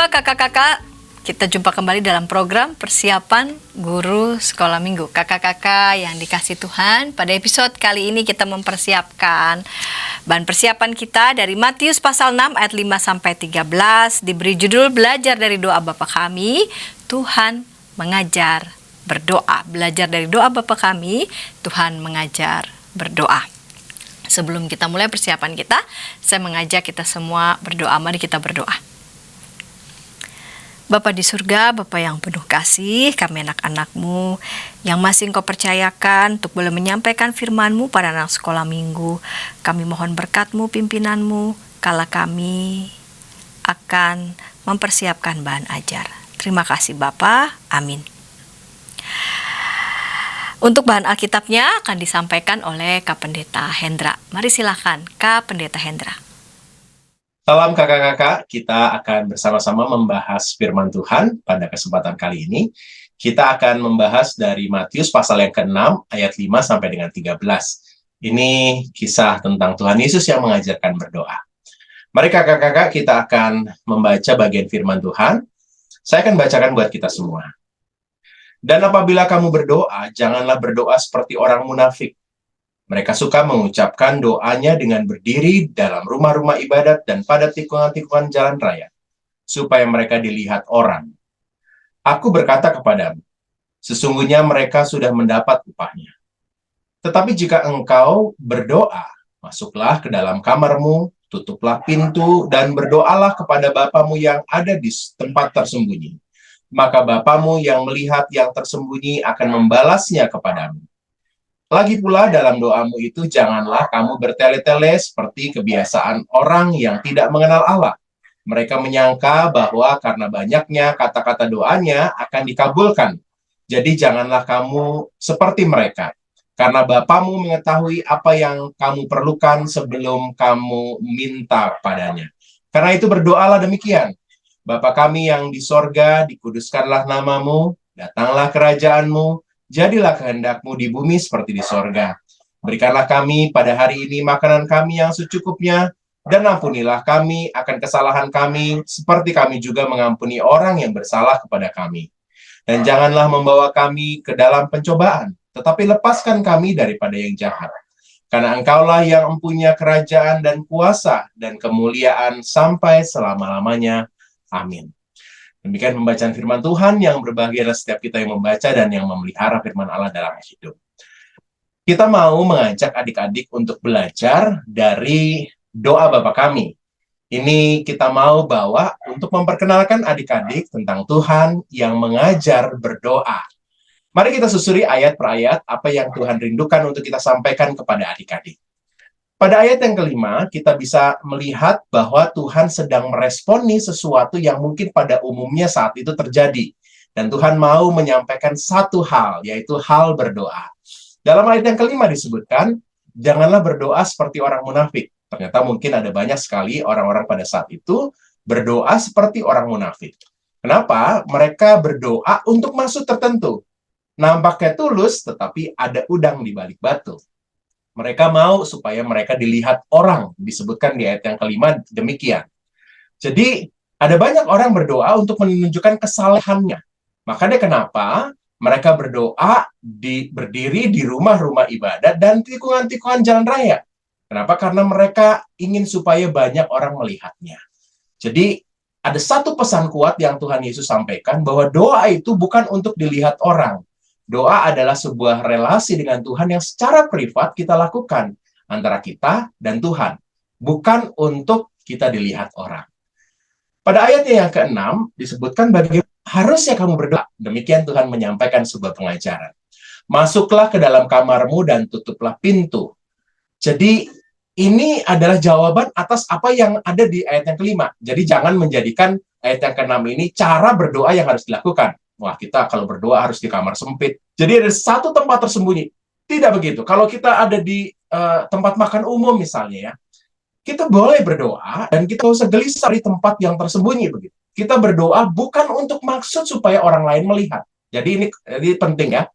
jumpa kakak-kakak. Kita jumpa kembali dalam program persiapan guru sekolah minggu. Kakak-kakak yang dikasih Tuhan, pada episode kali ini kita mempersiapkan bahan persiapan kita dari Matius pasal 6 ayat 5-13, diberi judul belajar dari doa Bapa kami, Tuhan mengajar berdoa. Belajar dari doa Bapa kami, Tuhan mengajar berdoa. Sebelum kita mulai persiapan kita, saya mengajak kita semua berdoa. Mari kita berdoa. Bapa di surga, Bapa yang penuh kasih, kami anak-anak-Mu yang masih Engkau percayakan untuk boleh menyampaikan firman-Mu pada anak sekolah minggu. Kami mohon berkat-Mu, pimpinan-Mu, kala kami akan mempersiapkan bahan ajar. Terima kasih Bapa, amin. Untuk bahan Alkitabnya akan disampaikan oleh Kak Pendeta Hendra. Mari silakan Kak Pendeta Hendra. Salam kakak-kakak, kita akan bersama-sama membahas firman Tuhan pada kesempatan kali ini. Kita akan membahas dari Matius pasal yang ke-6 ayat 5 sampai dengan 13. Ini kisah tentang Tuhan Yesus yang mengajarkan berdoa. Mari kakak-kakak, kita akan membaca bagian firman Tuhan. Saya akan bacakan buat kita semua. Dan apabila kamu berdoa, janganlah berdoa seperti orang munafik. Mereka suka mengucapkan doanya dengan berdiri dalam rumah-rumah ibadat dan pada tikungan-tikungan jalan raya, supaya mereka dilihat orang. Aku berkata kepadamu, sesungguhnya mereka sudah mendapat upahnya. Tetapi jika engkau berdoa, masuklah ke dalam kamarmu, tutuplah pintu, dan berdoalah kepada Bapamu yang ada di tempat tersembunyi. Maka Bapamu yang melihat yang tersembunyi akan membalasnya kepadamu. Lagi pula dalam doamu itu janganlah kamu bertele-tele seperti kebiasaan orang yang tidak mengenal Allah. Mereka menyangka bahwa karena banyaknya kata-kata doanya akan dikabulkan. Jadi janganlah kamu seperti mereka. Karena Bapamu mengetahui apa yang kamu perlukan sebelum kamu minta padanya. Karena itu berdoalah demikian. Bapa kami yang di sorga, dikuduskanlah namamu, datanglah kerajaanmu, jadilah kehendak-Mu di bumi seperti di sorga. Berikanlah kami pada hari ini makanan kami yang secukupnya, dan ampunilah kami akan kesalahan kami, seperti kami juga mengampuni orang yang bersalah kepada kami. Dan janganlah membawa kami ke dalam pencobaan, tetapi lepaskan kami daripada yang jahat. Karena Engkaulah yang mempunyai kerajaan dan kuasa dan kemuliaan sampai selama-lamanya. Amin. Demikian pembacaan firman Tuhan yang berbahagia adalah setiap kita yang membaca dan yang memelihara firman Allah dalam hidup. Kita mau mengajak adik-adik untuk belajar dari doa Bapa kami. Ini kita mau bawa untuk memperkenalkan adik-adik tentang Tuhan yang mengajar berdoa. Mari kita susuri ayat per ayat apa yang Tuhan rindukan untuk kita sampaikan kepada adik-adik. Pada ayat yang kelima, kita bisa melihat bahwa Tuhan sedang meresponi sesuatu yang mungkin pada umumnya saat itu terjadi. Dan Tuhan mau menyampaikan satu hal, yaitu hal berdoa. Dalam ayat yang kelima disebutkan, janganlah berdoa seperti orang munafik. Ternyata mungkin ada banyak sekali orang-orang pada saat itu berdoa seperti orang munafik. Kenapa? Mereka berdoa untuk maksud tertentu. Nampaknya tulus, tetapi ada udang di balik batu. Mereka mau supaya mereka dilihat orang, disebutkan di ayat yang kelima demikian. Jadi, ada banyak orang berdoa untuk menunjukkan kesalehannya. Makanya kenapa mereka berdoa berdiri di rumah-rumah ibadat dan tikungan-tikungan jalan raya. Kenapa? Karena mereka ingin supaya banyak orang melihatnya. Jadi, ada satu pesan kuat yang Tuhan Yesus sampaikan, bahwa doa itu bukan untuk dilihat orang. Doa adalah sebuah relasi dengan Tuhan yang secara privat kita lakukan antara kita dan Tuhan, bukan untuk kita dilihat orang. Pada ayatnya yang ke-6 disebutkan bagaimana harusnya kamu berdoa. Demikian Tuhan menyampaikan sebuah pengajaran. Masuklah ke dalam kamarmu dan tutuplah pintu. Jadi ini adalah jawaban atas apa yang ada di ayat yang kelima. Jadi jangan menjadikan ayat yang ke-6 ini cara berdoa yang harus dilakukan. Wah, kita kalau berdoa harus di kamar sempit. Jadi ada satu tempat tersembunyi. Tidak begitu. Kalau kita ada di tempat makan umum misalnya ya, kita boleh berdoa dan kita usah gelisah di tempat yang tersembunyi begitu. Kita berdoa bukan untuk maksud supaya orang lain melihat. Jadi ini penting ya.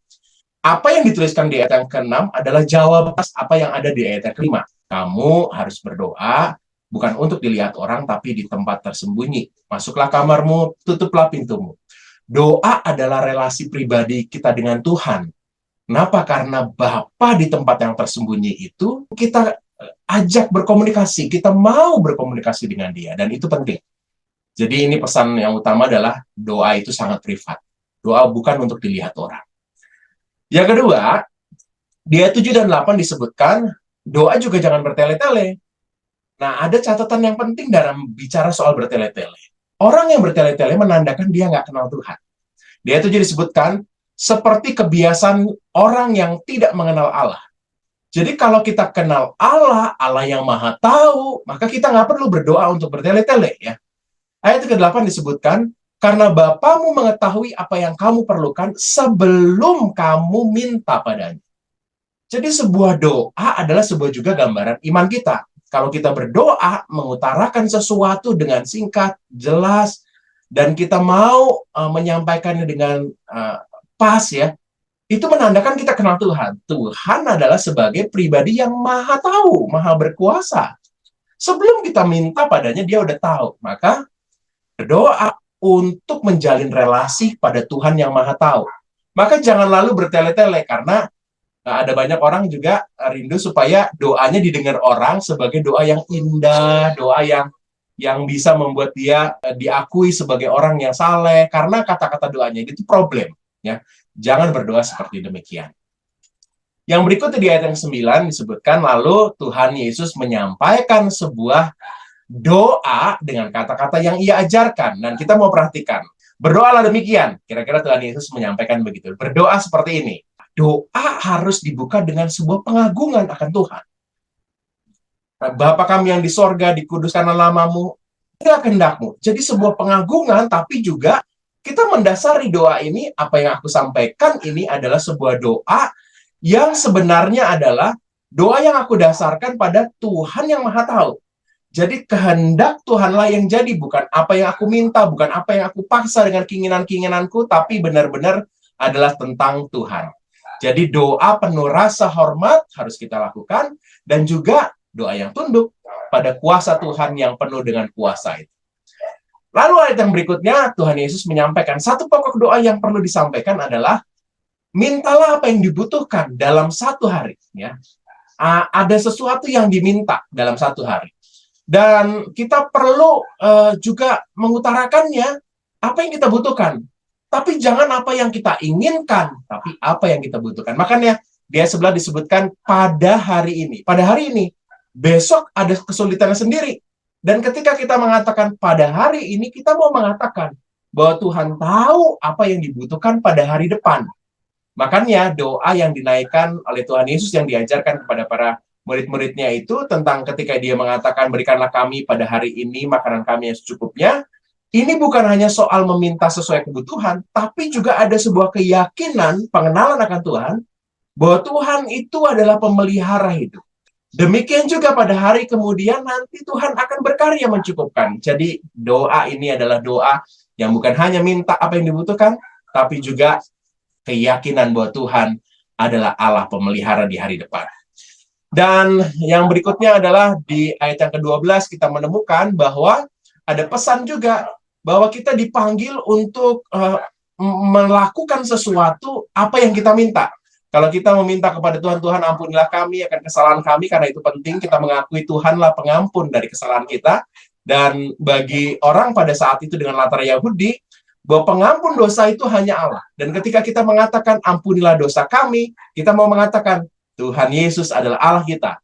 Apa yang dituliskan di ayat yang ke-6 adalah jawaban apa yang ada di ayat yang ke-5. Kamu harus berdoa bukan untuk dilihat orang, tapi di tempat tersembunyi. Masuklah kamarmu, tutuplah pintumu. Doa adalah relasi pribadi kita dengan Tuhan. Kenapa? Karena Bapa di tempat yang tersembunyi itu kita ajak berkomunikasi, kita mau berkomunikasi dengan Dia, dan itu penting. Jadi ini pesan yang utama adalah doa itu sangat privat. Doa bukan untuk dilihat orang. Yang kedua, di ayat 7 dan 8 disebutkan, doa juga jangan bertele-tele. Nah, ada catatan yang penting dalam bicara soal bertele-tele. Orang yang bertele-tele menandakan dia nggak kenal Tuhan. Di ayat 7 disebutkan, seperti kebiasaan orang yang tidak mengenal Allah. Jadi kalau kita kenal Allah, Allah yang maha tahu, maka kita nggak perlu berdoa untuk bertele-tele, ya. Ayat ke-8 disebutkan, karena Bapamu mengetahui apa yang kamu perlukan sebelum kamu minta padanya. Jadi sebuah doa adalah sebuah juga gambaran iman kita. Kalau kita berdoa, mengutarakan sesuatu dengan singkat, jelas, dan kita mau menyampaikannya dengan pas, ya, itu menandakan kita kenal Tuhan. Tuhan adalah sebagai pribadi yang maha tahu, maha berkuasa. Sebelum kita minta padanya, dia udah tahu. Maka berdoa untuk menjalin relasi pada Tuhan yang maha tahu. Maka jangan lalu bertele-tele, karena ada banyak orang juga rindu supaya doanya didengar orang sebagai doa yang indah, doa yang bisa membuat dia diakui sebagai orang yang saleh, karena kata-kata doanya itu problem, ya. Jangan berdoa seperti demikian. Yang berikutnya di ayat yang 9 disebutkan, lalu Tuhan Yesus menyampaikan sebuah doa dengan kata-kata yang ia ajarkan. Dan kita mau perhatikan, berdoalah demikian. Kira-kira Tuhan Yesus menyampaikan begitu. Berdoa seperti ini. Doa harus dibuka dengan sebuah pengagungan akan Tuhan. Bapa kami yang di sorga, dikuduskanlah namamu, inilah kehendakmu. Jadi sebuah pengagungan, tapi juga kita mendasari doa ini, apa yang aku sampaikan ini adalah sebuah doa yang sebenarnya adalah doa yang aku dasarkan pada Tuhan yang maha tahu. Jadi kehendak Tuhanlah yang jadi, bukan apa yang aku minta, bukan apa yang aku paksa dengan keinginan-keinginanku, tapi benar-benar adalah tentang Tuhan. Jadi doa penuh rasa hormat harus kita lakukan, dan juga doa yang tunduk pada kuasa Tuhan yang penuh dengan kuasa itu. Lalu ayat yang berikutnya, Tuhan Yesus menyampaikan satu pokok doa yang perlu disampaikan adalah, mintalah apa yang dibutuhkan dalam satu hari. Ya. Ada sesuatu yang diminta dalam satu hari. Dan kita perlu juga mengutarakannya apa yang kita butuhkan. Tapi jangan apa yang kita inginkan, tapi apa yang kita butuhkan. Makanya dia sebelah disebutkan pada hari ini. Pada hari ini, besok ada kesulitannya sendiri. Dan ketika kita mengatakan pada hari ini, kita mau mengatakan bahwa Tuhan tahu apa yang dibutuhkan pada hari depan. Makanya doa yang dinaikkan oleh Tuhan Yesus yang diajarkan kepada para murid-muridnya itu tentang ketika dia mengatakan, berikanlah kami pada hari ini makanan kami yang secukupnya. Ini bukan hanya soal meminta sesuai kebutuhan, tapi juga ada sebuah keyakinan, pengenalan akan Tuhan, bahwa Tuhan itu adalah pemelihara hidup. Demikian juga pada hari kemudian nanti Tuhan akan berkarya mencukupkan. Jadi doa ini adalah doa yang bukan hanya minta apa yang dibutuhkan, tapi juga keyakinan bahwa Tuhan adalah Allah pemelihara di hari depan. Dan yang berikutnya adalah di ayat yang ke-12 kita menemukan bahwa ada pesan juga bahwa kita dipanggil untuk melakukan sesuatu apa yang kita minta. Kalau kita meminta kepada Tuhan, Tuhan ampunilah kami akan kesalahan kami, karena itu penting kita mengakui Tuhanlah pengampun dari kesalahan kita. Dan bagi orang pada saat itu dengan latar Yahudi, bahwa pengampun dosa itu hanya Allah. Dan ketika kita mengatakan ampunilah dosa kami, kita mau mengatakan Tuhan Yesus adalah Allah kita.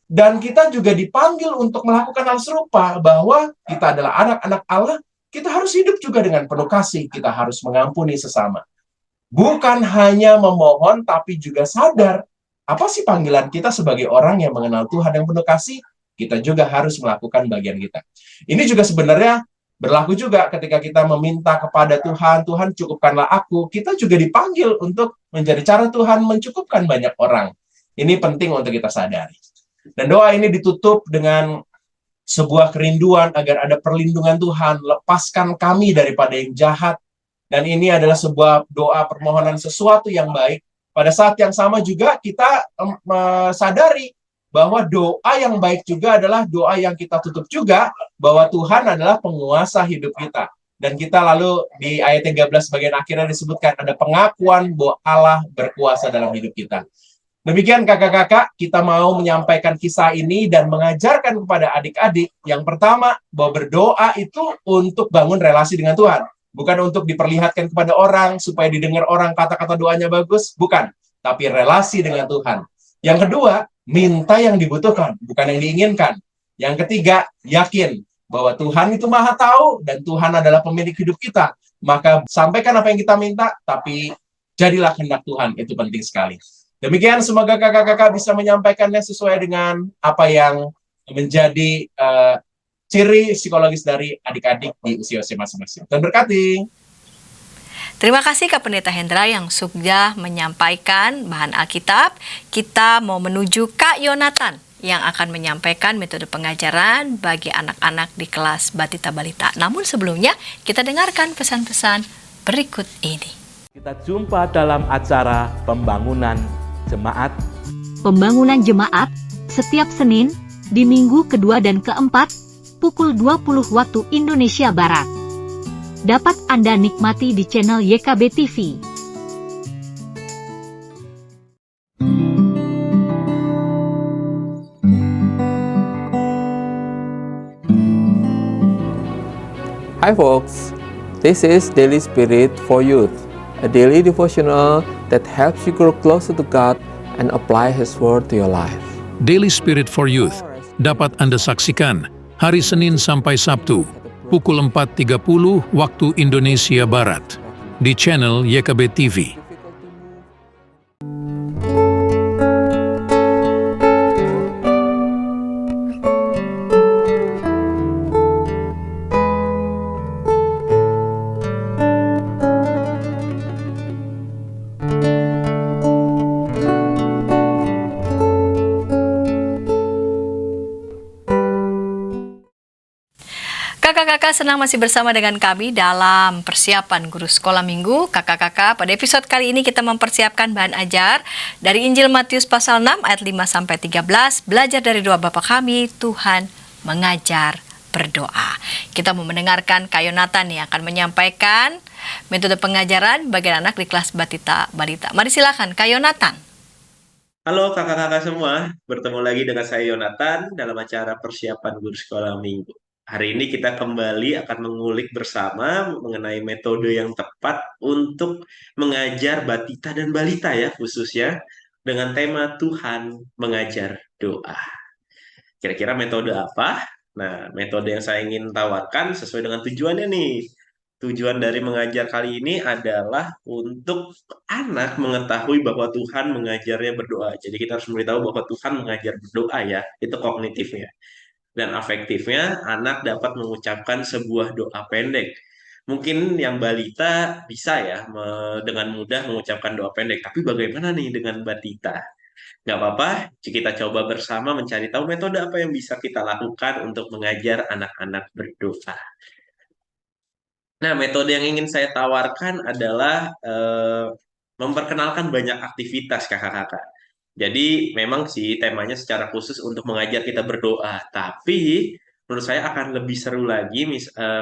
Dan kita juga dipanggil untuk melakukan hal serupa, bahwa kita adalah anak-anak Allah, kita harus hidup juga dengan penuh kasih, kita harus mengampuni sesama. Bukan hanya memohon, tapi juga sadar, apa sih panggilan kita sebagai orang yang mengenal Tuhan yang penuh kasih, kita juga harus melakukan bagian kita. Ini juga sebenarnya berlaku juga ketika kita meminta kepada Tuhan, Tuhan cukupkanlah aku, kita juga dipanggil untuk menjadi cara Tuhan mencukupkan banyak orang. Ini penting untuk kita sadari. Dan doa ini ditutup dengan sebuah kerinduan agar ada perlindungan Tuhan, lepaskan kami daripada yang jahat. Dan ini adalah sebuah doa permohonan sesuatu yang baik. Pada saat yang sama juga kita sadari bahwa doa yang baik juga adalah doa yang kita tutup juga, bahwa Tuhan adalah penguasa hidup kita. Dan kita lalu di ayat 13 bagian akhirnya disebutkan ada pengakuan bahwa Allah berkuasa dalam hidup kita. Demikian kakak-kakak, kita mau menyampaikan kisah ini dan mengajarkan kepada adik-adik. Yang pertama, bahwa berdoa itu untuk bangun relasi dengan Tuhan. Bukan untuk diperlihatkan kepada orang, supaya didengar orang kata-kata doanya bagus. Bukan, tapi relasi dengan Tuhan. Yang kedua, minta yang dibutuhkan, bukan yang diinginkan. Yang ketiga, yakin bahwa Tuhan itu maha tahu dan Tuhan adalah pemilik hidup kita. Maka sampaikan apa yang kita minta, tapi jadilah kehendak Tuhan. Itu penting sekali. Demikian, semoga kakak-kakak bisa menyampaikannya sesuai dengan apa yang menjadi ciri psikologis dari adik-adik di usia-usia masing-masing. Tuhan berkati. Terima kasih Kak Pendeta Hendra yang sudah menyampaikan bahan Alkitab. Kita mau menuju Kak Yonatan yang akan menyampaikan metode pengajaran bagi anak-anak di kelas Batita Balita. Namun sebelumnya, kita dengarkan pesan-pesan berikut ini. Kita jumpa dalam acara pembangunan jemaat. Pembangunan jemaat setiap Senin di minggu kedua dan keempat pukul 20 waktu Indonesia Barat. Dapat Anda nikmati di channel YKB TV. Hi folks, this is Daily Spirit for Youth, a daily devotional that helps you grow closer to God and apply His Word to your life. Daily Spirit for Youth dapat Anda saksikan hari Senin sampai Sabtu, pukul 4.30 waktu Indonesia Barat, di channel YKB TV. Kakak-kakak senang masih bersama dengan kami dalam persiapan guru sekolah minggu. Kakak-kakak, pada episode kali ini kita mempersiapkan bahan ajar dari Injil Matius pasal 6 ayat 5-13. Belajar dari doa Bapa kami, Tuhan mengajar berdoa. Kita mau mendengarkan Kak Yonatan yang akan menyampaikan metode pengajaran bagi anak di kelas Batita Balita. Mari silakan Kak Yonatan. Halo kakak-kakak semua, bertemu lagi dengan saya Yonatan dalam acara persiapan guru sekolah minggu. Hari ini kita kembali akan mengulik bersama mengenai metode yang tepat untuk mengajar batita dan balita ya khususnya dengan tema Tuhan mengajar doa. Kira-kira metode apa? Nah, metode yang saya ingin tawarkan sesuai dengan tujuannya nih. Tujuan dari mengajar kali ini adalah untuk anak mengetahui bahwa Tuhan mengajarnya berdoa. Jadi kita harus memberitahu bahwa Tuhan mengajar berdoa ya, itu kognitifnya. Dan afektifnya, anak dapat mengucapkan sebuah doa pendek. Mungkin yang balita bisa ya dengan mudah mengucapkan doa pendek. Tapi bagaimana nih dengan batita? Nggak apa-apa, kita coba bersama mencari tahu metode apa yang bisa kita lakukan untuk mengajar anak-anak berdoa. Nah, metode yang ingin saya tawarkan adalah memperkenalkan banyak aktivitas kakak-kakak. Jadi memang sih temanya secara khusus untuk mengajar kita berdoa, tapi menurut saya akan lebih seru lagi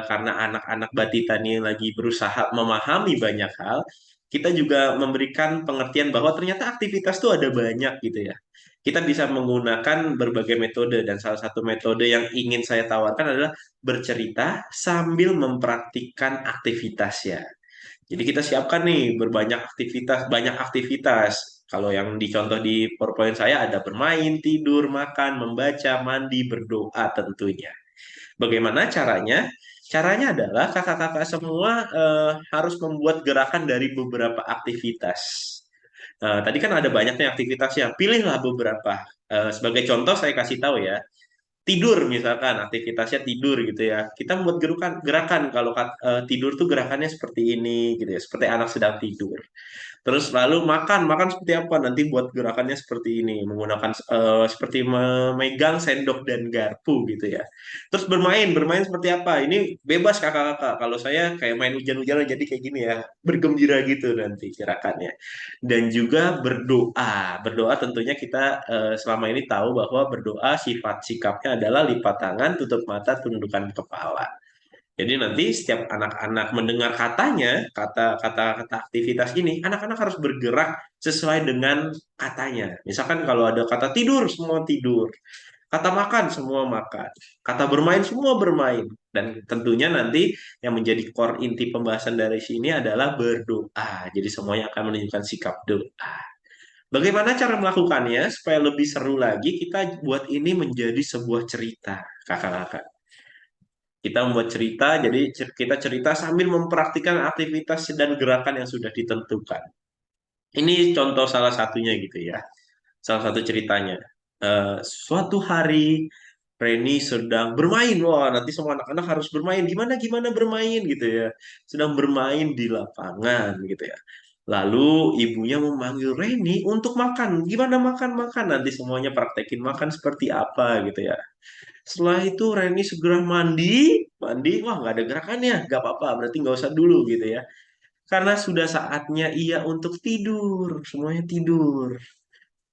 karena anak-anak batita ini lagi berusaha memahami banyak hal, kita juga memberikan pengertian bahwa ternyata aktivitas tuh ada banyak gitu ya. Kita bisa menggunakan berbagai metode dan salah satu metode yang ingin saya tawarkan adalah bercerita sambil mempraktikkan aktivitasnya. Jadi kita siapkan nih berbanyak aktivitas, banyak aktivitas. Kalau yang dicontoh di PowerPoint saya ada bermain, tidur, makan, membaca, mandi, berdoa tentunya. Bagaimana caranya? Caranya adalah kakak-kakak semua harus membuat gerakan dari beberapa aktivitas. Tadi kan ada banyak nih aktivitasnya. Pilihlah beberapa. Sebagai contoh saya kasih tahu ya. Tidur misalkan aktivitasnya tidur gitu ya, kita membuat gerakan kalau tidur tuh gerakannya seperti ini gitu ya, seperti anak sedang tidur. Terus lalu makan seperti apa? Nanti buat gerakannya seperti ini, menggunakan seperti memegang sendok dan garpu gitu ya. Terus bermain seperti apa? Ini bebas kakak-kakak. Kalau saya kayak main hujan-hujanan jadi kayak gini ya, bergembira gitu nanti gerakannya. Dan juga berdoa tentunya kita selama ini tahu bahwa berdoa sifat sikapnya adalah lipat tangan, tutup mata, tundukkan kepala. Jadi nanti setiap anak-anak mendengar kata aktivitas ini, anak-anak harus bergerak sesuai dengan katanya. Misalkan kalau ada kata tidur, semua tidur. Kata makan, semua makan. Kata bermain, semua bermain. Dan tentunya nanti yang menjadi core inti pembahasan dari sini adalah berdoa. Jadi semuanya akan menunjukkan sikap doa. Bagaimana cara melakukannya supaya lebih seru lagi? Kita buat ini menjadi sebuah cerita, kakak-kakak. Kita membuat cerita, jadi kita cerita sambil mempraktikkan aktivitas dan gerakan yang sudah ditentukan. Ini contoh salah satunya gitu ya. Salah satu ceritanya. Suatu hari Reni sedang bermain. Wah, nanti semua anak-anak harus bermain. Gimana bermain gitu ya. Sedang bermain di lapangan gitu ya. Lalu ibunya memanggil Reni untuk makan. Gimana makan? Nanti semuanya praktekin makan seperti apa gitu ya. Setelah itu Reni segera mandi, wah nggak ada gerakannya, nggak apa-apa, berarti nggak usah dulu gitu ya. Karena sudah saatnya ia untuk tidur, semuanya tidur.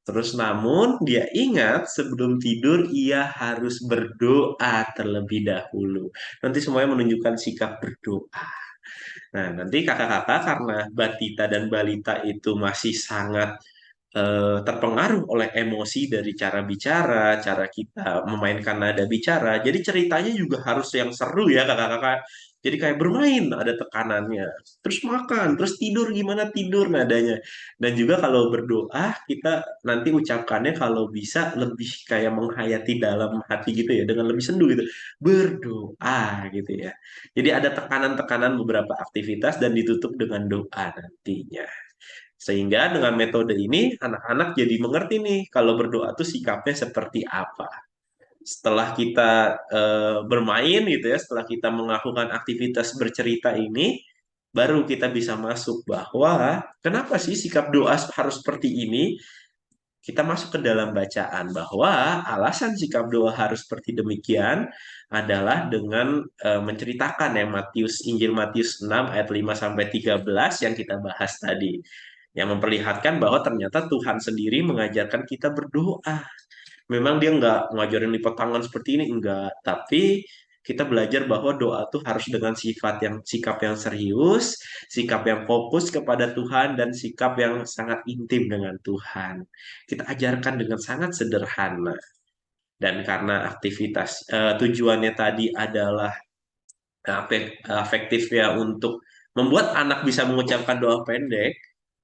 Terus namun dia ingat sebelum tidur ia harus berdoa terlebih dahulu. Nanti semuanya menunjukkan sikap berdoa. Nah, nanti kakak-kakak karena Batita dan Balita itu masih sangat terpengaruh oleh emosi dari cara bicara, cara kita memainkan nada bicara. Jadi ceritanya juga harus yang seru ya kakak-kakak. Jadi kayak bermain, ada tekanannya. Terus makan, terus tidur, gimana tidur nadanya. Dan juga kalau berdoa, kita nanti ucapkannya kalau bisa lebih kayak menghayati dalam hati gitu ya, dengan lebih sendu gitu. Berdoa gitu ya. Jadi ada tekanan-tekanan beberapa aktivitas dan ditutup dengan doa nantinya. Sehingga dengan metode ini anak-anak jadi mengerti nih kalau berdoa tuh sikapnya seperti apa. Setelah kita bermain gitu ya, setelah kita melakukan aktivitas bercerita ini, baru kita bisa masuk bahwa kenapa sih sikap doa harus seperti ini? Kita masuk ke dalam bacaan bahwa alasan sikap doa harus seperti demikian adalah dengan menceritakan ya Injil Matius 6 ayat 5 sampai 13 yang kita bahas tadi. Yang memperlihatkan bahwa ternyata Tuhan sendiri mengajarkan kita berdoa. Memang dia nggak ngajarin lipat tangan seperti ini, enggak. Tapi kita belajar bahwa doa tuh harus dengan sikap yang serius, sikap yang fokus kepada Tuhan, dan sikap yang sangat intim dengan Tuhan. Kita ajarkan dengan sangat sederhana. Dan karena tujuannya tadi adalah afektif ya untuk membuat anak bisa mengucapkan doa pendek,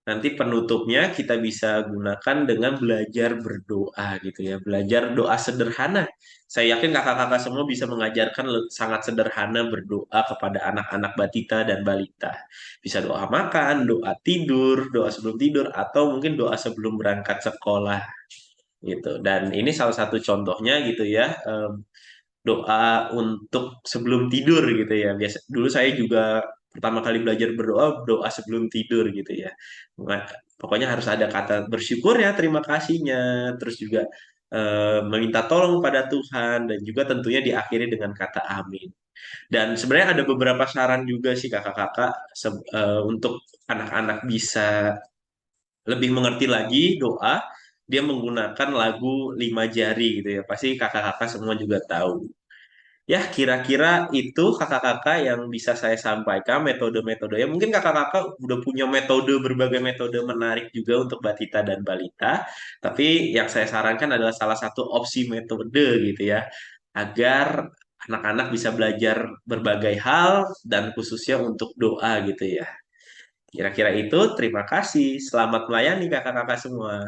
nanti penutupnya kita bisa gunakan dengan belajar berdoa gitu ya, belajar doa sederhana. Saya yakin kakak-kakak semua bisa mengajarkan sangat sederhana berdoa kepada anak-anak batita dan balita. Bisa doa makan, doa tidur, doa sebelum tidur, atau mungkin doa sebelum berangkat sekolah gitu. Dan ini salah satu contohnya gitu ya. Doa untuk sebelum tidur gitu ya. Dulu saya juga pertama kali belajar berdoa, doa sebelum tidur gitu ya. Nah, pokoknya harus ada kata bersyukur ya, terima kasihnya, terus juga meminta tolong pada Tuhan dan juga tentunya diakhiri dengan kata amin. Dan sebenarnya ada beberapa saran juga sih kakak-kakak untuk anak-anak bisa lebih mengerti lagi doa, dia menggunakan lagu 5 jari gitu ya. Pasti kakak-kakak semua juga tahu. Ya, kira-kira itu kakak-kakak yang bisa saya sampaikan metode-metode. Ya, mungkin kakak-kakak udah punya berbagai metode menarik juga untuk batita dan balita. Tapi yang saya sarankan adalah salah satu opsi metode gitu ya. Agar anak-anak bisa belajar berbagai hal dan khususnya untuk doa gitu ya. Kira-kira itu, terima kasih. Selamat melayani kakak-kakak semua.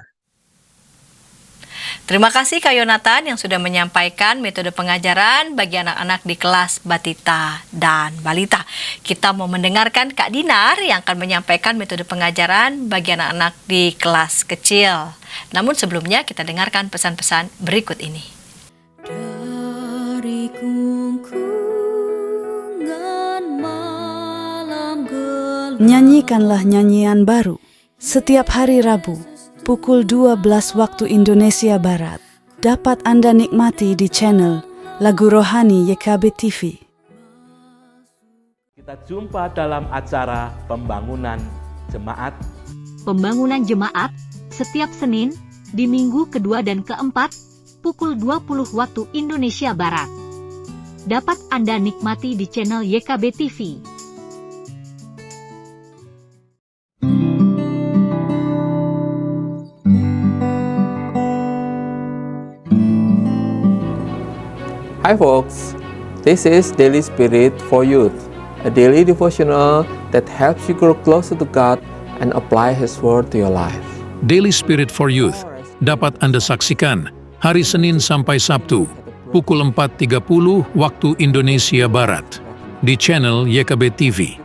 Terima kasih Kak Yonatan yang sudah menyampaikan metode pengajaran bagi anak-anak di kelas Batita dan Balita. Kita mau mendengarkan Kak Dinar yang akan menyampaikan metode pengajaran bagi anak-anak di kelas kecil. Namun sebelumnya kita dengarkan pesan-pesan berikut ini. Dari kungkungan malam gelap, Nyanyikanlah nyanyian baru, Setiap hari Rabu, pukul 12 waktu Indonesia Barat, dapat Anda nikmati di channel Lagu Rohani YKB TV. Kita jumpa dalam acara pembangunan jemaat. Pembangunan jemaat setiap Senin di minggu kedua dan keempat pukul 20 waktu Indonesia Barat. Dapat Anda nikmati di channel YKB TV. Hi folks, this is Daily Spirit for Youth, a daily devotional that helps you grow closer to God and apply His Word to your life. Daily Spirit for Youth dapat Anda saksikan hari Senin sampai Sabtu pukul 4.30 waktu Indonesia Barat di channel YKB TV.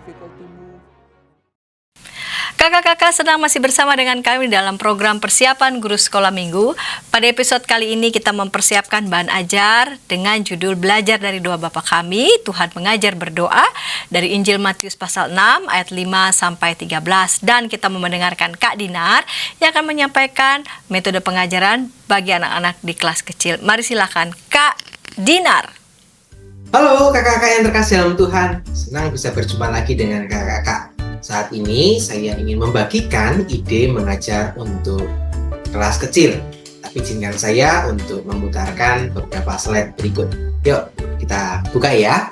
Kakak-kakak sedang masih bersama dengan kami dalam program persiapan guru sekolah minggu. Pada episode kali ini kita mempersiapkan bahan ajar dengan judul Belajar dari Doa Bapa Kami, Tuhan Mengajar Berdoa, dari Injil Matius pasal 6 ayat 5 sampai 13. Dan kita mendengarkan Kak Dinar yang akan menyampaikan metode pengajaran bagi anak-anak di kelas kecil. Mari silakan Kak Dinar. Halo kakak-kakak yang terkasih dalam Tuhan, senang bisa berjumpa lagi dengan kakak-kakak. Saat ini saya ingin membagikan ide mengajar untuk kelas kecil. Tapi izinkan saya untuk memutarkan beberapa slide berikut. Yuk kita buka ya.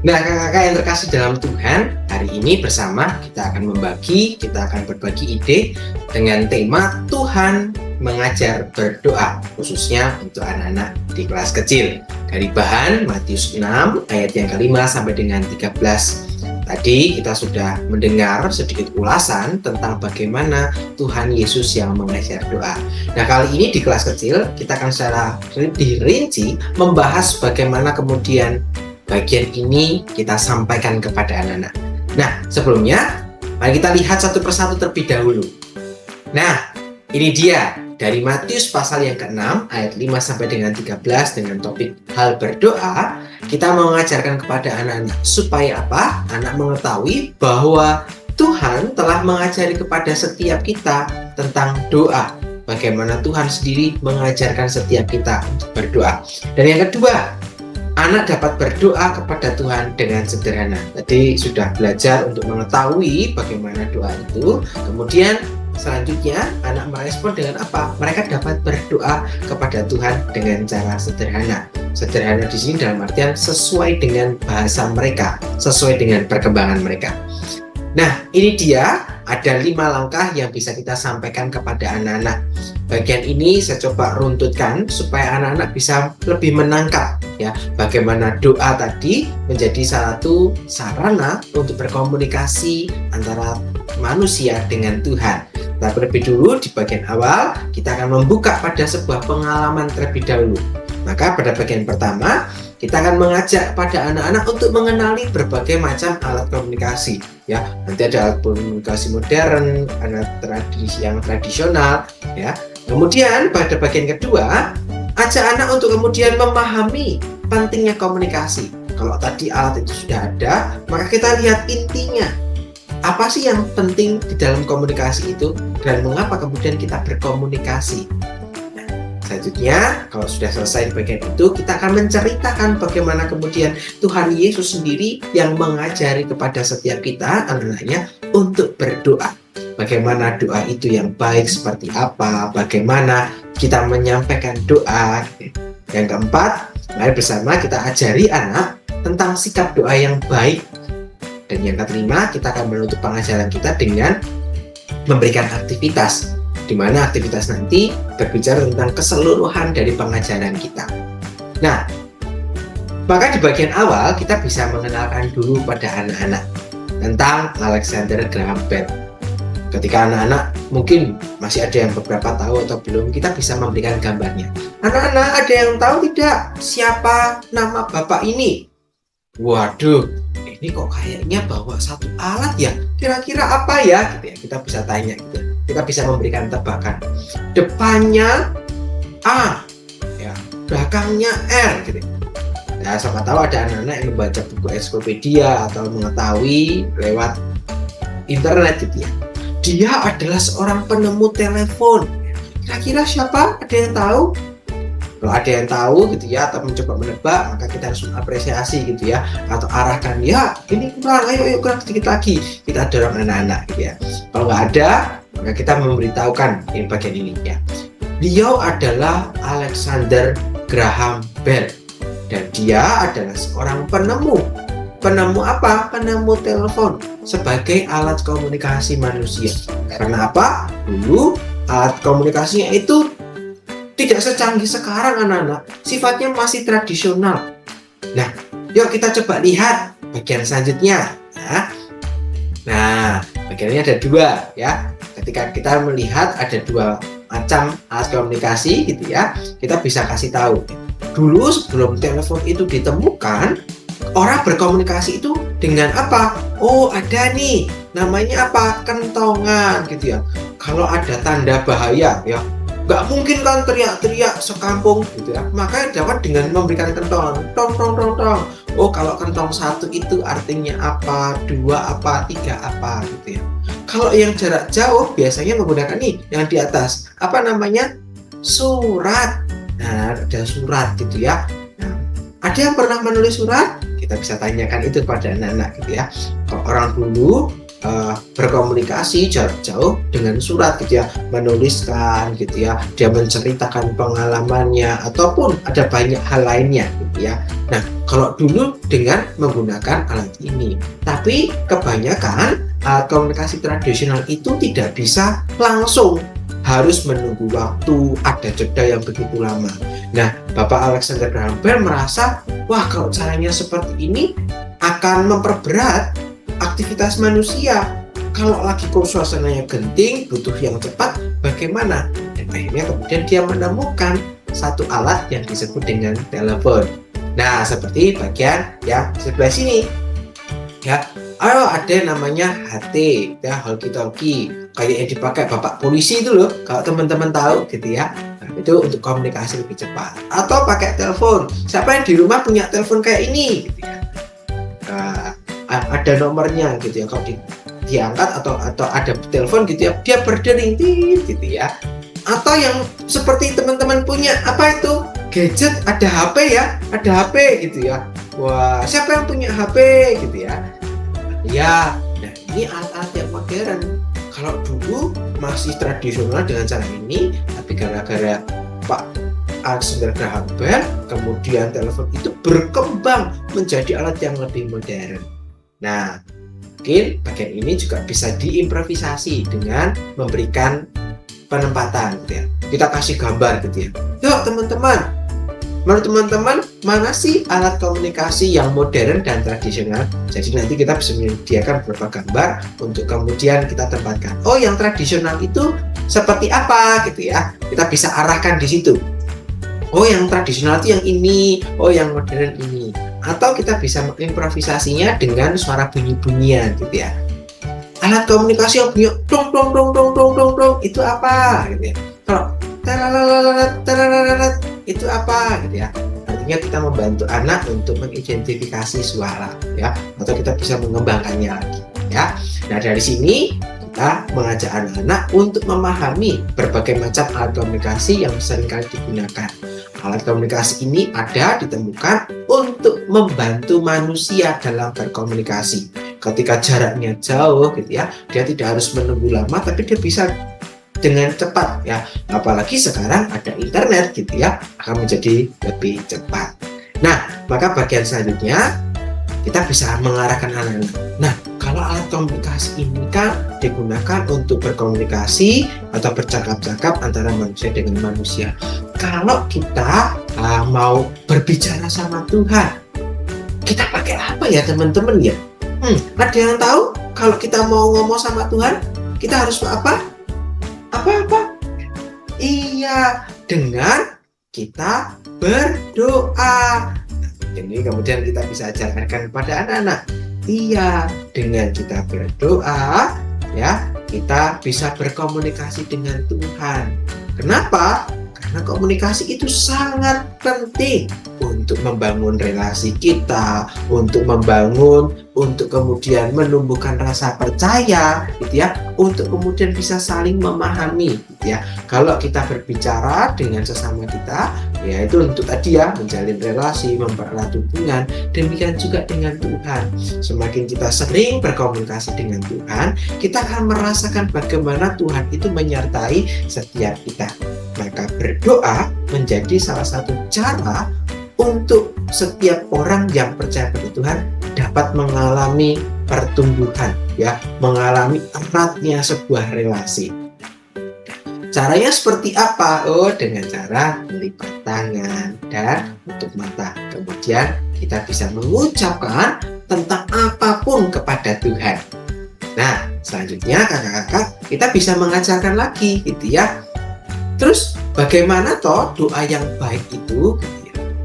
Nah kakak-kakak yang terkasih dalam Tuhan, hari ini bersama kita akan berbagi ide dengan tema Tuhan Mengajar Berdoa, khususnya untuk anak-anak di kelas kecil. Dari bahan Matius 6 ayat yang ke-5 sampai dengan 13. Tadi kita sudah mendengar sedikit ulasan tentang bagaimana Tuhan Yesus yang mengajar doa. Nah kali ini di kelas kecil kita akan secara rinci membahas bagaimana kemudian bagian ini kita sampaikan kepada anak-anak. Nah sebelumnya mari kita lihat satu persatu terlebih dahulu. Nah ini dia dari Matius pasal yang ke-6 ayat 5 sampai dengan 13 dengan topik hal berdoa. Kita mengajarkan kepada anak-anak supaya apa? Anak mengetahui bahwa Tuhan telah mengajari kepada setiap kita tentang doa. Bagaimana Tuhan sendiri mengajarkan setiap kita untuk berdoa. Dan yang kedua, anak dapat berdoa kepada Tuhan dengan sederhana. Tadi sudah belajar untuk mengetahui bagaimana doa itu. Kemudian selanjutnya anak merespon dengan apa? Mereka dapat berdoa kepada Tuhan dengan cara sederhana. Sederhana di sini dalam artian sesuai dengan bahasa mereka, sesuai dengan perkembangan mereka. Nah, ini dia ada 5 langkah yang bisa kita sampaikan kepada anak-anak. Bagian ini saya coba runtutkan supaya anak-anak bisa lebih menangkap ya bagaimana doa tadi menjadi satu sarana untuk berkomunikasi antara manusia dengan Tuhan. Tapi lebih dulu di bagian awal kita akan membuka pada sebuah pengalaman terlebih dahulu. Maka pada bagian pertama kita akan mengajak pada anak-anak untuk mengenali berbagai macam alat komunikasi. Ya, nanti ada alat komunikasi modern, alat yang tradisional. Ya, kemudian pada bagian kedua ajak anak untuk kemudian memahami pentingnya komunikasi. Kalau tadi alat itu sudah ada, maka kita lihat intinya. Apa sih yang penting di dalam komunikasi itu dan mengapa kemudian kita berkomunikasi? Nah, selanjutnya, kalau sudah selesai di bagian itu, kita akan menceritakan bagaimana kemudian Tuhan Yesus sendiri yang mengajari kepada setiap kita, anak-anaknya, untuk berdoa. Bagaimana doa itu yang baik seperti apa, bagaimana kita menyampaikan doa. Yang keempat, mari bersama kita ajari anak tentang sikap doa yang baik. Dan yang kelima, kita akan menutup pengajaran kita dengan memberikan aktivitas, di mana aktivitas nanti berbicara tentang keseluruhan dari pengajaran kita. Nah, maka di bagian awal kita bisa mengenalkan dulu pada anak-anak tentang Alexander Graham Bell. Ketika anak-anak mungkin masih ada yang beberapa tahu atau belum, kita bisa memberikan gambarnya. Anak-anak ada yang tahu tidak siapa nama bapak ini? Waduh, ini kok kayaknya bawa satu alat ya, kira-kira apa ya gitu ya, kita bisa tanya gitu. Kita bisa memberikan tebakan. Depannya A ya, belakangnya R gitu. Nah, siapa tahu ada anak-anak yang membaca buku ensiklopedia atau mengetahui lewat internet gitu ya. dia adalah seorang penemu telepon. Kira-kira siapa? Ada yang tahu? Kalau ada yang tahu gitu ya, atau mencoba menebak, maka kita harus mengapresiasi gitu ya, atau arahkan, ya ini kurang, ayo kurang sedikit lagi, kita dorong anak-anak gitu ya. Kalau nggak ada, maka kita memberitahukan ini bagian ini ya. Beliau adalah Alexander Graham Bell, dan dia adalah seorang penemu. Penemu apa? Penemu telepon sebagai alat komunikasi manusia. Karena apa? Dulu alat komunikasinya itu tidak secanggih sekarang anak-anak, sifatnya masih tradisional. Nah, yuk kita coba lihat bagian selanjutnya. Nah, bagiannya ada dua ya. Ketika kita melihat ada dua macam alat komunikasi gitu ya, kita bisa kasih tahu. Dulu sebelum telepon itu ditemukan, orang berkomunikasi itu dengan apa? Oh, ada nih, namanya apa? Kentongan gitu ya. Kalau ada tanda bahaya ya, nggak mungkin kan teriak-teriak sekampung gitu ya, maka dapat dengan memberikan kentongan, tong tong tong tong. Oh, kalau kentong satu itu artinya apa, dua apa, tiga apa gitu ya. Kalau yang jarak jauh biasanya menggunakan nih yang di atas, apa namanya, surat. Nah, ada surat gitu ya. Nah, ada yang pernah menulis surat? Kita bisa tanyakan itu pada anak-anak gitu ya. Kalau orang dulu berkomunikasi jarak jauh dengan surat gitu ya, menuliskan gitu ya, dia menceritakan pengalamannya ataupun ada banyak hal lainnya gitu ya. Nah, kalau dulu dengan menggunakan alat ini, tapi kebanyakan alat komunikasi tradisional itu tidak bisa langsung, harus menunggu waktu, ada jeda yang begitu lama. Nah, Bapak Alexander Graham Bell merasa, wah kalau caranya seperti ini akan memperberat aktivitas manusia. Kalau lagi suasananya genting, butuh yang cepat, bagaimana? Dan akhirnya kemudian dia menemukan satu alat yang disebut dengan telepon. Nah, seperti bagian yang sebelah sini. Ya, ada namanya HT, ya, walkie-talkie, kayak yang dipakai Bapak polisi itu loh, kalau teman-teman tahu gitu ya. Nah, itu untuk komunikasi lebih cepat. Atau pakai telepon. Siapa yang di rumah punya telepon kayak ini gitu ya. Nah, ada nomornya gitu ya, kalau diangkat atau ada telepon gitu ya, dia berdering gitu ya. Atau yang seperti teman-teman punya apa itu gadget, ada HP ya, ada HP gitu ya. Wah, siapa yang punya HP gitu ya? Ya, nah ini alat-alat yang modern. Kalau dulu masih tradisional dengan cara ini, tapi gara-gara Pak Alexander Graham Bell, kemudian telepon itu berkembang menjadi alat yang lebih modern. Nah, mungkin bagian ini juga bisa diimprovisasi dengan memberikan penempatan gitu ya. Kita kasih gambar gitu ya. Yuk teman-teman, menurut teman-teman mana sih alat komunikasi yang modern dan tradisional? Jadi nanti kita bisa menyediakan beberapa gambar untuk kemudian kita tempatkan. Oh, yang tradisional itu seperti apa gitu ya. Kita bisa arahkan di situ. Oh, yang tradisional itu yang ini, oh yang modern ini. Atau kita bisa mengimprovisasinya dengan suara bunyi-bunyian gitu ya. Alat komunikasi yang bunyi dong dong dong dong dong dong dong itu apa gitu ya. Kalau taralalat itu apa gitu ya. Artinya kita membantu anak untuk mengidentifikasi suara ya, atau kita bisa mengembangkannya lagi ya. Nah, dari sini kita mengajak anak-anak untuk memahami berbagai macam alat komunikasi yang seringkali digunakan. Alat komunikasi ini ditemukan untuk membantu manusia dalam berkomunikasi. Ketika jaraknya jauh gitu ya, dia tidak harus menunggu lama, tapi dia bisa dengan cepat ya. Apalagi sekarang ada internet gitu ya, akan menjadi lebih cepat. Nah, maka bagian selanjutnya kita bisa mengarahkan anak-anak. Nah, kalau alat komunikasi ini kan digunakan untuk berkomunikasi atau bercakap-cakap antara manusia dengan manusia. Kalau kita mau berbicara sama Tuhan, kita pakai apa ya teman-teman ya? Ada yang tahu kalau kita mau ngomong sama Tuhan, kita harus apa? Apa? Iya, dengan kita berdoa. Ini kemudian kita bisa ajarkan kepada anak-anak. Iya, dengan kita berdoa, ya, kita bisa berkomunikasi dengan Tuhan. Kenapa? Karena komunikasi itu sangat penting untuk membangun relasi kita, untuk membangun untuk kemudian menumbuhkan rasa percaya, gitu ya, untuk kemudian bisa saling memahami, gitu ya. Kalau kita berbicara dengan sesama kita, ya itu untuk tadi ya, menjalin relasi, mempererat hubungan, demikian juga dengan Tuhan. Semakin kita sering berkomunikasi dengan Tuhan, kita akan merasakan bagaimana Tuhan itu menyertai setiap kita. Maka berdoa menjadi salah satu cara untuk setiap orang yang percaya pada Tuhan dapat mengalami pertumbuhan, ya, mengalami eratnya sebuah relasi. Caranya seperti apa? Oh, dengan cara melipat tangan dan tutup mata. Kemudian kita bisa mengucapkan tentang apapun kepada Tuhan. Nah, selanjutnya kakak-kakak kita bisa mengajarkan lagi, gitu ya. Terus bagaimana toh doa yang baik itu?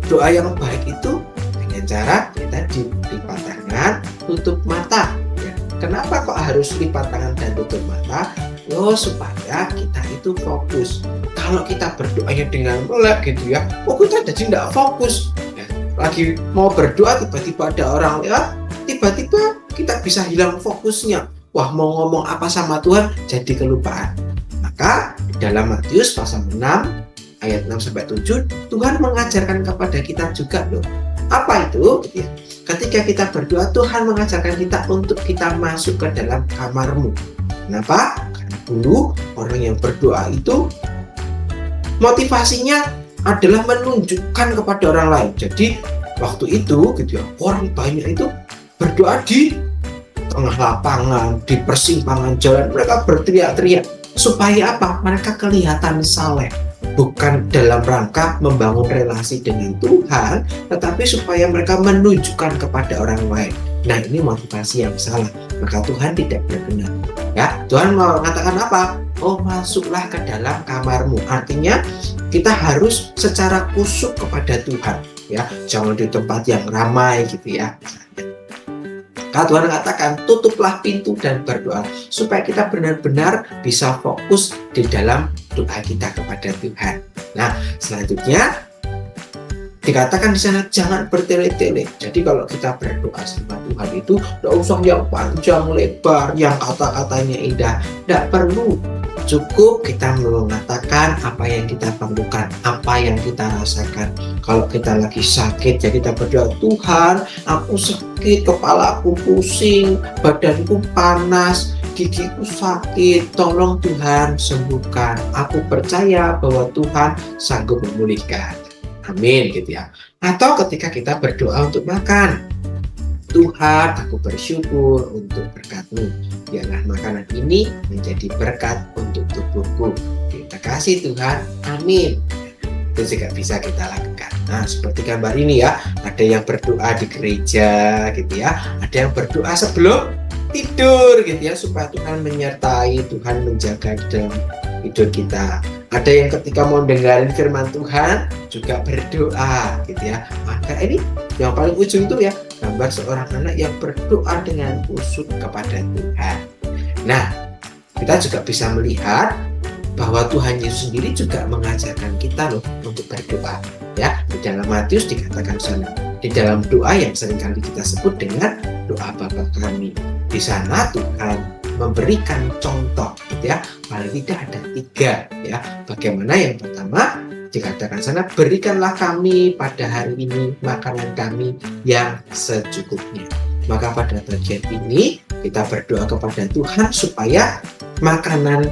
Doa yang baik itu dengan cara kita lipat tangan, tutup mata. Ya. Kenapa kok harus lipat tangan dan tutup mata? Oh, supaya kita itu fokus. Kalau kita berdoanya dengan melek gitu ya, kita jadi tidak fokus. Ya. Lagi mau berdoa tiba-tiba ada orang lewat, tiba-tiba kita bisa hilang fokusnya. Wah, mau ngomong apa sama Tuhan jadi kelupaan. Maka dalam Matius pasal 6 ayat 6-7, Tuhan mengajarkan kepada kita juga loh. Apa itu? Ketika kita berdoa, Tuhan mengajarkan kita untuk kita masuk ke dalam kamarmu. Kenapa? Karena dulu orang yang berdoa itu motivasinya adalah menunjukkan kepada orang lain. Jadi waktu itu gitu ya, orang banyak itu berdoa di tengah lapangan, di persimpangan jalan, mereka berteriak-teriak. Supaya apa? Mereka kelihatan saleh. Bukan dalam rangka membangun relasi dengan Tuhan, tetapi supaya mereka menunjukkan kepada orang lain. Nah, ini motivasi yang salah. Maka Tuhan tidak berkenan. Ya, Tuhan mau mengatakan apa? Oh, masuklah ke dalam kamarmu. Artinya kita harus secara khusyuk kepada Tuhan. Ya, jangan di tempat yang ramai gitu ya. Tuhan katakan tutuplah pintu dan berdoa supaya kita benar-benar bisa fokus di dalam doa kita kepada Tuhan. Nah, selanjutnya dikatakan di sana jangan bertele-tele. Jadi kalau kita berdoa sama Tuhan itu tidak usah yang panjang lebar, yang kata-katanya indah, tidak perlu. Cukup kita mengatakan apa yang kita perlukan, apa yang kita rasakan. Kalau kita lagi sakit, ya kita berdoa, Tuhan, aku sakit, kepala aku pusing, badanku panas, gigiku sakit, tolong Tuhan sembuhkan. Aku percaya bahwa Tuhan sanggup memulihkan. Amin, gitu ya. Atau ketika kita berdoa untuk makan, Tuhan, aku bersyukur untuk berkat-Mu. Biarlah makanan ini menjadi berkat untuk tubuhku. Terima kasih Tuhan. Amin. Itu juga bisa kita lakukan. Nah, seperti gambar ini ya. Ada yang berdoa di gereja gitu ya. Ada yang berdoa sebelum tidur gitu ya. Supaya Tuhan menyertai, Tuhan menjaga di dalam hidup kita. Ada yang ketika mau dengerin firman Tuhan juga berdoa gitu ya. Maka ini yang paling ujung itu ya, gambar seorang anak yang berdoa dengan khusyuk kepada Tuhan. Nah, kita juga bisa melihat bahwa Tuhan Yesus sendiri juga mengajarkan kita loh untuk berdoa. Ya, di dalam Matius dikatakan sana, di dalam doa yang seringkali kita sebut dengan doa Bapa kami. Di sana Tuhan memberikan contoh, gitu ya. Paling tidak ada 3, ya. Bagaimana yang pertama? Dikatakan sana, berikanlah kami pada hari ini makanan kami yang secukupnya. Maka pada bagian ini kita berdoa kepada Tuhan supaya makanan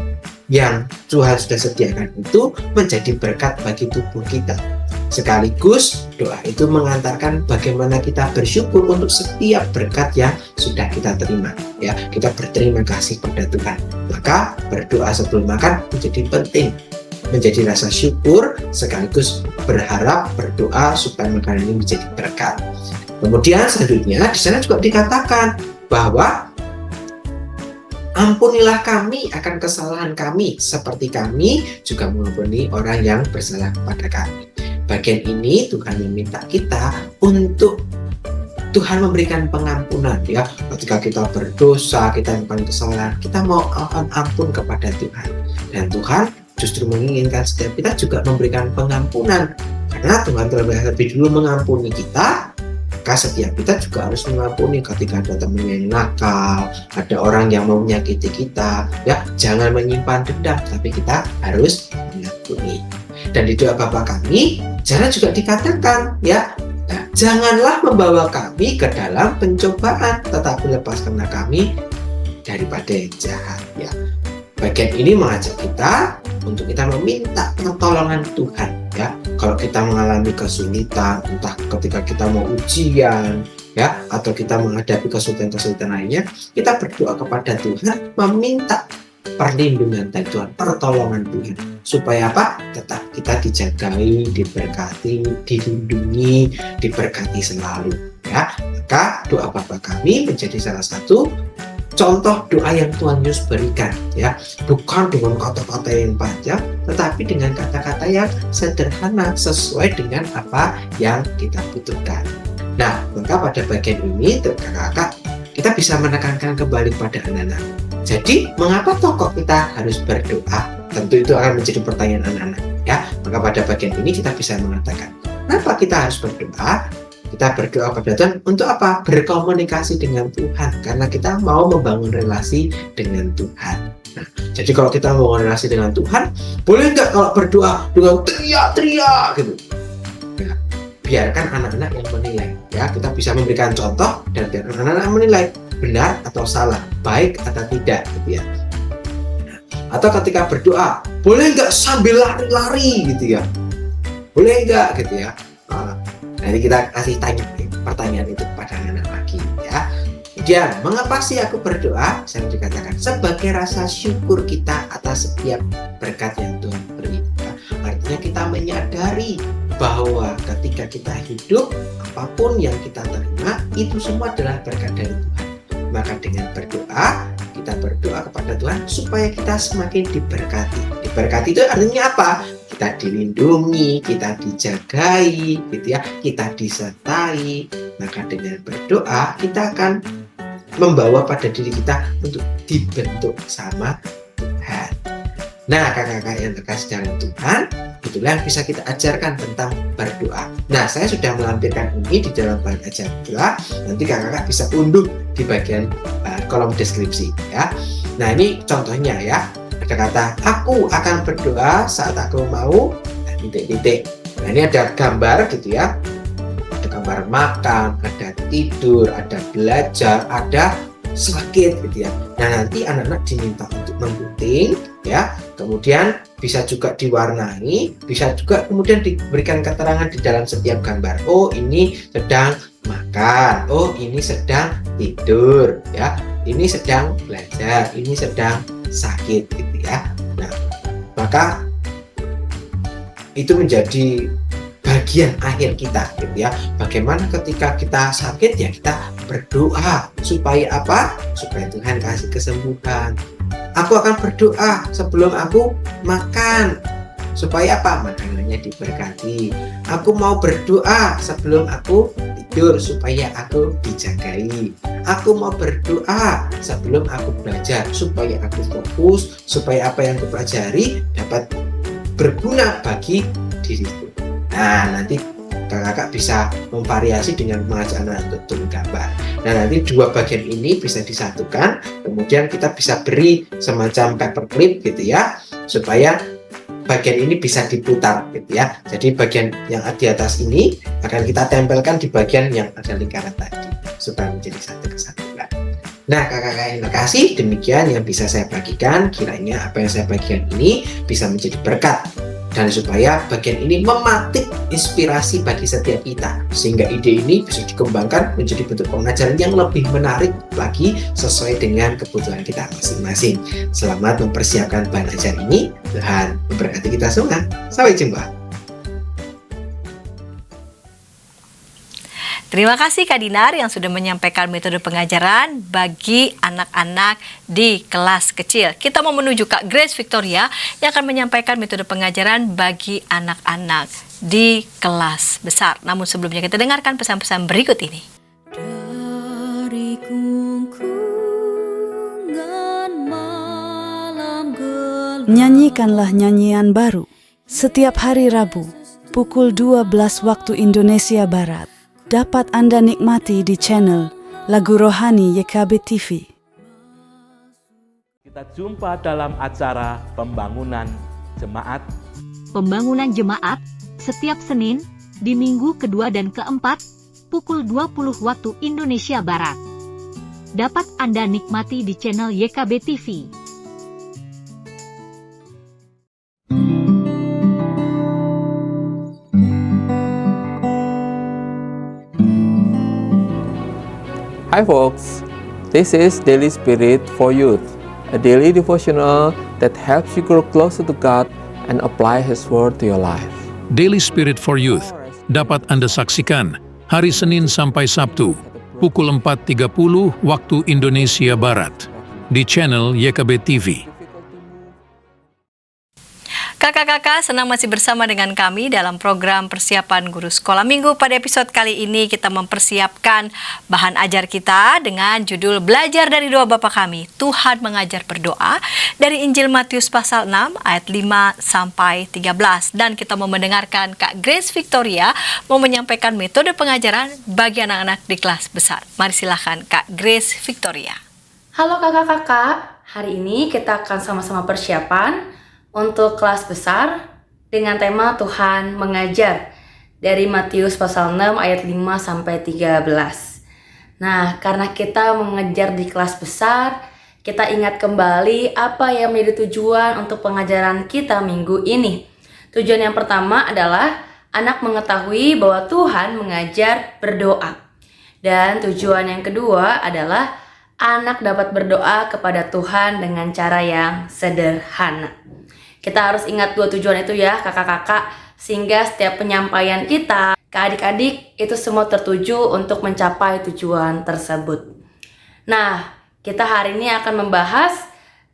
yang Tuhan sudah sediakan itu menjadi berkat bagi tubuh kita. Sekaligus doa itu mengantarkan bagaimana kita bersyukur untuk setiap berkat yang sudah kita terima. Ya, kita berterima kasih kepada Tuhan. Maka berdoa sebelum makan menjadi penting. Menjadi rasa syukur sekaligus berharap berdoa supaya makanan ini menjadi berkat. Kemudian selanjutnya di sana juga dikatakan bahwa ampunilah kami akan kesalahan kami seperti kami juga mengampuni orang yang bersalah kepada kami. Bagian ini Tuhan meminta kita untuk Tuhan memberikan pengampunan ya. Ketika kita berdosa, kita melakukan kesalahan, kita mau ampun kepada Tuhan. Dan Tuhan justru menginginkan setiap kita juga memberikan pengampunan. Karena Tuhan telah lebih dulu mengampuni kita, Maka setiap kita juga harus mengampuni ketika ada teman yang nakal, ada orang yang mau menyakiti kita, ya jangan menyimpan dendam, tapi kita harus mengampuni. Dan di doa Bapa kami, jangan juga dikatakan, ya, nah, janganlah membawa kami ke dalam pencobaan, tetapi lepaskanlah kami daripada yang jahat. Ya, bagian ini mengajak kita untuk kita meminta pertolongan Tuhan. Ya, kalau kita mengalami kesulitan, entah ketika kita mau ujian, ya, atau kita menghadapi kesulitan-kesulitan lainnya, kita berdoa kepada Tuhan, meminta perlindungan dari Tuhan, pertolongan Tuhan, supaya apa? Tetap kita dijagai, diberkati, dilindungi, diberkati selalu. Ya, maka doa Bapa kami menjadi salah satu contoh doa yang Tuhan Yesus berikan, ya, bukan dengan kata-kata yang panjang, tetapi dengan kata-kata yang sederhana sesuai dengan apa yang kita butuhkan. Nah, maka pada bagian ini, kakak-kakak, kita bisa menekankan kembali pada anak-anak. Jadi, mengapa tokoh kita harus berdoa? Tentu itu akan menjadi pertanyaan anak-anak, ya. Maka pada bagian ini kita bisa mengatakan, kenapa kita harus berdoa? Kita berdoa pada Tuhan untuk apa? Berkomunikasi dengan Tuhan, karena kita mau membangun relasi dengan Tuhan. Nah, jadi kalau kita mau relasi dengan Tuhan, boleh nggak kalau berdoa dengan teriak-teriak gitu? Nah, biarkan anak-anak yang menilai. Ya, kita bisa memberikan contoh dan biarkan anak-anak menilai benar atau salah, baik atau tidak, gitu ya. Nah, atau ketika berdoa, boleh nggak sambil lari-lari gitu ya? Boleh nggak gitu ya? Nanti kita kasih pertanyaan itu kepada anak-anak lagi, ya. Kemudian, mengapa sih aku berdoa? Saya dikatakan sebagai rasa syukur kita atas setiap berkat yang Tuhan beri. Artinya kita menyadari bahwa ketika kita hidup, apapun yang kita terima itu semua adalah berkat dari Tuhan. Maka dengan berdoa, kita berdoa kepada Tuhan supaya kita semakin diberkati. Diberkati itu artinya apa? Kita dilindungi, kita dijagai, gitu ya, kita disertai. Maka dengan berdoa kita akan membawa pada diri kita untuk dibentuk sama Tuhan. Nah, kakak-kakak yang terkasih dalam Tuhan, itulah yang bisa kita ajarkan tentang berdoa. Nah, saya sudah melampirkan ini di dalam bahan ajar doa. Nanti kakak-kakak bisa unduh di bagian kolom deskripsi, ya. Nah, ini contohnya, ya. Ada kata, aku akan berdoa saat aku mau titik-titik. Nah, ini ada gambar gitu ya. Ada gambar makan, ada tidur, ada belajar, ada sakit gitu ya. Nah, nanti anak-anak diminta untuk menggunting, ya. Kemudian bisa juga diwarnai, bisa juga kemudian diberikan keterangan di dalam setiap gambar. Oh, ini sedang makan. Oh, ini sedang tidur, ya. Ini sedang belajar, ini sedang sakit gitu ya. Nah, maka itu menjadi bagian akhir kita gitu ya. Bagaimana ketika kita sakit, ya kita berdoa supaya apa? Supaya Tuhan kasih kesembuhan. Aku akan berdoa sebelum aku makan supaya apa? Makanannya diberkati. Aku mau berdoa sebelum aku tidur supaya aku dijagai. Aku mau berdoa sebelum aku belajar supaya aku fokus, supaya apa yang aku pelajari dapat berguna bagi diriku. Nah, nanti kakak-kakak bisa memvariasi dengan mengajak anak untuk turun gambar. Nah, nanti dua bagian ini bisa disatukan, kemudian kita bisa beri semacam paperclip gitu ya, supaya bagian ini bisa diputar gitu ya. Jadi bagian yang di atas ini akan kita tempelkan di bagian yang ada lingkaran tadi supaya menjadi satu kesatuan. Nah, kakak-kakak yang terkasih, demikian yang bisa saya bagikan. Kiranya apa yang saya bagikan ini bisa menjadi berkat dan supaya bagian ini mematik inspirasi bagi setiap kita, sehingga ide ini bisa dikembangkan menjadi bentuk pengajaran yang lebih menarik lagi sesuai dengan kebutuhan kita masing-masing. Selamat mempersiapkan bahan ajar ini. Tuhan memberkati kita semua. Sampai jumpa. Terima kasih Kak Dinar yang sudah menyampaikan metode pengajaran bagi anak-anak di kelas kecil. Kita mau menuju Kak Grace Victoria yang akan menyampaikan metode pengajaran bagi anak-anak di kelas besar. Namun sebelumnya kita dengarkan pesan-pesan berikut ini. Dari kungkungan malam gelap. Nyanyikanlah nyanyian baru setiap hari Rabu pukul 12 waktu Indonesia Barat dapat Anda nikmati di channel Lagu Rohani YKB TV. Kita jumpa dalam acara pembangunan jemaat. Pembangunan jemaat setiap Senin di minggu kedua dan keempat pukul 20 waktu Indonesia Barat. Dapat Anda nikmati di channel YKB TV. Hi folks, this is Daily Spirit for Youth, a daily devotional that helps you grow closer to God and apply His Word to your life. Daily Spirit for Youth dapat Anda saksikan hari Senin sampai Sabtu pukul 4.30 waktu Indonesia Barat di channel YKB TV. Kakak-kakak, senang masih bersama dengan kami dalam program persiapan guru sekolah minggu. Pada episode kali ini kita mempersiapkan bahan ajar kita dengan judul Belajar dari Doa Bapa Kami, Tuhan Mengajar Berdoa, dari Injil Matius pasal 6 ayat 5 sampai 13. Dan kita mau mendengarkan Kak Grace Victoria mau menyampaikan metode pengajaran bagi anak-anak di kelas besar. Mari silakan Kak Grace Victoria. Halo kakak-kakak, hari ini kita akan sama-sama persiapan untuk kelas besar dengan tema Tuhan Mengajar dari Matius pasal 6 ayat 5 sampai 13. Nah, karena kita mengejar di kelas besar, kita ingat kembali apa yang menjadi tujuan untuk pengajaran kita minggu ini. Tujuan yang pertama adalah anak mengetahui bahwa Tuhan mengajar berdoa. Dan tujuan yang kedua adalah anak dapat berdoa kepada Tuhan dengan cara yang sederhana. Kita harus ingat dua tujuan itu ya kakak-kakak, sehingga setiap penyampaian kita ke adik-adik itu semua tertuju untuk mencapai tujuan tersebut. Nah, kita hari ini akan membahas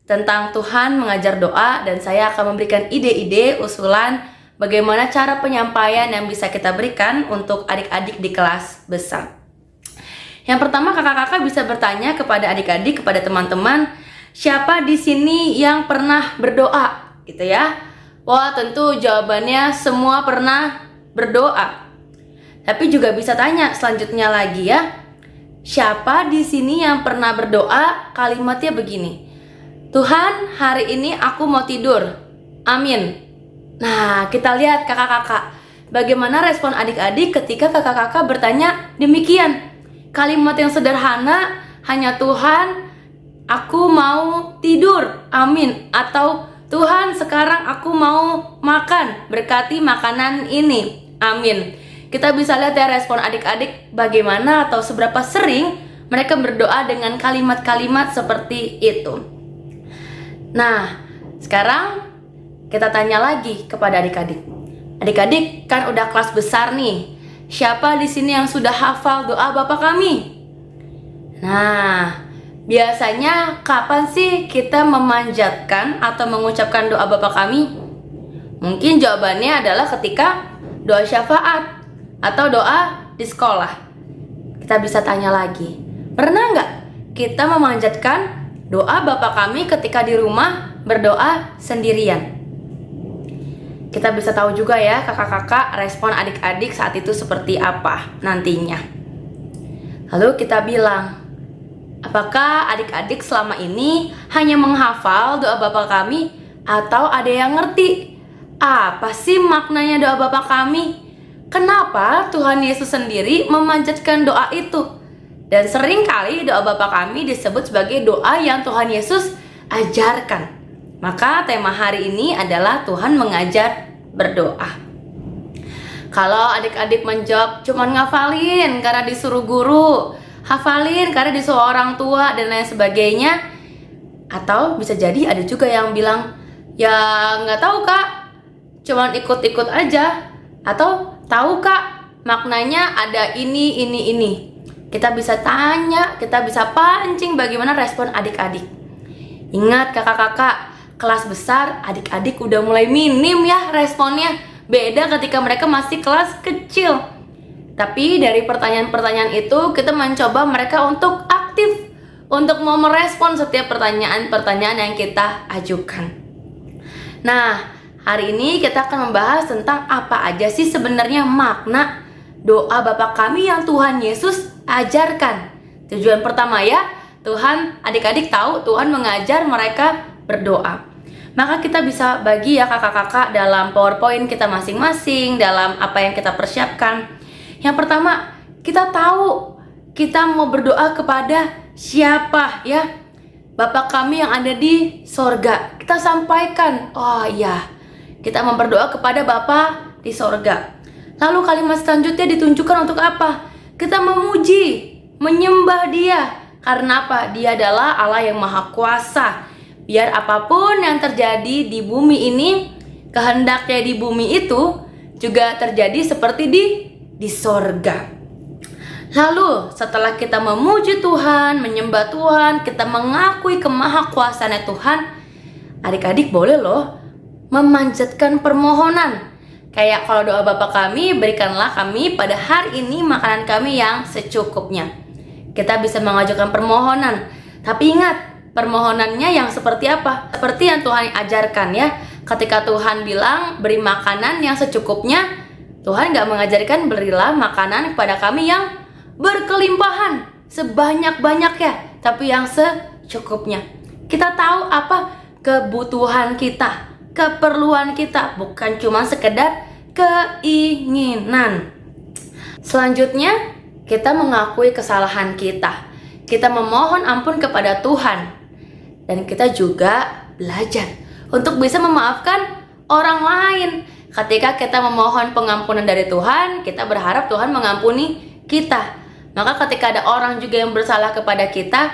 tentang Tuhan mengajar doa, dan saya akan memberikan ide-ide, usulan bagaimana cara penyampaian yang bisa kita berikan untuk adik-adik di kelas besar. Yang pertama, kakak-kakak bisa bertanya kepada adik-adik, kepada teman-teman, siapa di sini yang pernah berdoa? Gitu ya. Wah, tentu jawabannya semua pernah berdoa. Tapi juga bisa tanya selanjutnya lagi ya. Siapa di sini yang pernah berdoa? Kalimatnya begini. Tuhan, hari ini aku mau tidur. Amin. Nah, kita lihat kakak-kakak, bagaimana respon adik-adik ketika kakak-kakak bertanya demikian. Kalimat yang sederhana, hanya Tuhan, aku mau tidur. Amin. Atau Tuhan, sekarang aku mau makan, berkati makanan ini. Amin. Kita bisa lihat ya respon adik-adik bagaimana atau seberapa sering mereka berdoa dengan kalimat-kalimat seperti itu. Nah, sekarang kita tanya lagi kepada adik-adik. Adik-adik kan udah kelas besar nih. Siapa di sini yang sudah hafal doa Bapa Kami? Nah, biasanya kapan sih kita memanjatkan atau mengucapkan doa Bapa Kami? Mungkin jawabannya adalah ketika doa syafaat atau doa di sekolah. Kita bisa tanya lagi, pernah nggak kita memanjatkan doa Bapa Kami ketika di rumah berdoa sendirian? Kita bisa tahu juga ya kakak-kakak respon adik-adik saat itu seperti apa nantinya. Lalu kita bilang, apakah adik-adik selama ini hanya menghafal doa Bapa Kami atau ada yang ngerti? Apa sih maknanya doa Bapa Kami? Kenapa Tuhan Yesus sendiri memanjatkan doa itu? Dan seringkali doa Bapa Kami disebut sebagai doa yang Tuhan Yesus ajarkan. Maka tema hari ini adalah Tuhan mengajar berdoa. Kalau adik-adik menjawab cuman ngafalin karena disuruh guru, hafalin karena disuruh orang tua dan lain sebagainya, atau bisa jadi ada juga yang bilang ya nggak tahu kak, cuman ikut-ikut aja, atau tahu kak maknanya ada ini. Kita bisa tanya, kita bisa pancing bagaimana respon adik-adik. Ingat kakak-kakak, kelas besar adik-adik udah mulai minim ya responnya. Beda ketika mereka masih kelas kecil. Tapi dari pertanyaan-pertanyaan itu kita mencoba mereka untuk aktif, untuk mau merespon setiap pertanyaan-pertanyaan yang kita ajukan. Nah, hari ini kita akan membahas tentang apa aja sih sebenarnya makna doa Bapa kami yang Tuhan Yesus ajarkan. Tujuan pertama ya, Tuhan, adik-adik tahu Tuhan mengajar mereka berdoa. Maka kita bisa bagi ya kakak-kakak dalam PowerPoint kita masing-masing, dalam apa yang kita persiapkan. Yang pertama, kita tahu kita mau berdoa kepada siapa ya? Bapa kami yang ada di sorga. Kita sampaikan, oh iya, kita mau berdoa kepada Bapa di sorga. Lalu kalimat selanjutnya ditunjukkan untuk apa? Kita memuji, menyembah Dia. Karena apa? Dia adalah Allah yang Maha Kuasa. Biar apapun yang terjadi di bumi ini, kehendaknya di bumi itu juga terjadi seperti di sorga. Lalu setelah kita memuji Tuhan, menyembah Tuhan, kita mengakui kemahakuasaannya Tuhan, adik-adik boleh loh memanjatkan permohonan. Kayak kalau doa Bapa kami, berikanlah kami pada hari ini makanan kami yang secukupnya. Kita bisa mengajukan permohonan. Tapi ingat, permohonannya yang seperti apa? Seperti yang Tuhan ajarkan ya. Ketika Tuhan bilang beri makanan yang secukupnya, Tuhan gak mengajarkan berilah makanan kepada kami yang berkelimpahan sebanyak-banyaknya, tapi yang secukupnya. Kita tahu apa kebutuhan kita, keperluan kita, bukan cuma sekedar keinginan. Selanjutnya, kita mengakui kesalahan kita. Kita memohon ampun kepada Tuhan. Dan kita juga belajar untuk bisa memaafkan orang lain. Ketika kita memohon pengampunan dari Tuhan, kita berharap Tuhan mengampuni kita. Maka ketika ada orang juga yang bersalah kepada kita,